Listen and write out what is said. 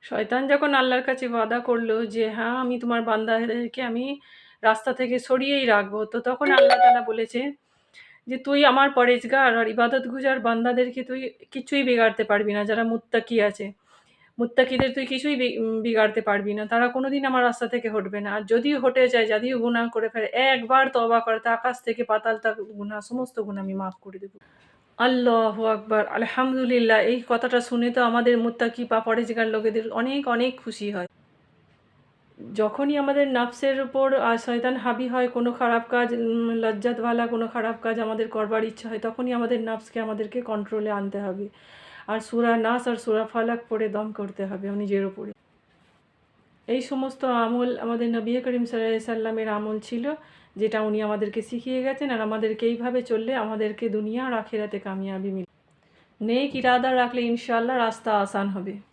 শয়তান যখন আল্লাহর কাছে ওয়াদা করলো যে, "হ্যাঁ, আমি তোমার বান্দাদেরকে আমি রাস্তা থেকে সরিয়েই রাখবো।" তো তখন আল্লাহ তাআলা বলেছে যে, "তুই আমার পরহেজগার আর ইবাদতগুজার বান্দাদেরকে তুই কিছুই বিগাড়তে পারবি না, যারা মুত্তাকি আছে। মুত্তাকিদের তুই কিছুই বিগাড়তে পারবি না। তারা কোনোদিন আমার রাস্তা থেকে হটবে না। আর যদিও হটে যায়, যদিও গুনাহ করে ফেলে, একবার তওবা করে তা আকাশ থেকে পাতাল তার গুনাহ, সমস্ত গুনাহ আমি মাফ করে দেব।" আল্লাহু আকবার! আলহামদুলিল্লাহ। এই কথাটা শুনে তো আমাদের মুত্তাকি বা পরহেজগার লোকেদের অনেক, অনেক খুশি হয়। যখনই আমাদের নাফসের উপর শয়তান হাবি হয়, কোনো খারাপ কাজ লজ্জাতওয়ালা কোনো খারাপ কাজ আমাদের করবার ইচ্ছা হয়, তখনই আমাদের নাফসকে আমাদেরকে কন্ট্রোলে আনতে হবে। আর সূরা নাস আর সূরা ফালাক পড়ে দম করতে হবে নিজের উপরে। এই সমস্ত আমল আমাদের নবী করিম সাল্লাল্লাহু আলাইহি সাল্লামের আমল ছিল, যেটা উনি আমাদেরকে শিখিয়ে গেছেন। আর আমাদেরকে এইভাবে চললে আমাদেরকে দুনিয়া আর আখিরাতে কামিয়াবি মিলবে। নেক ইরাদা রাখলে ইনশাআল্লাহ রাস্তা আসান হবে।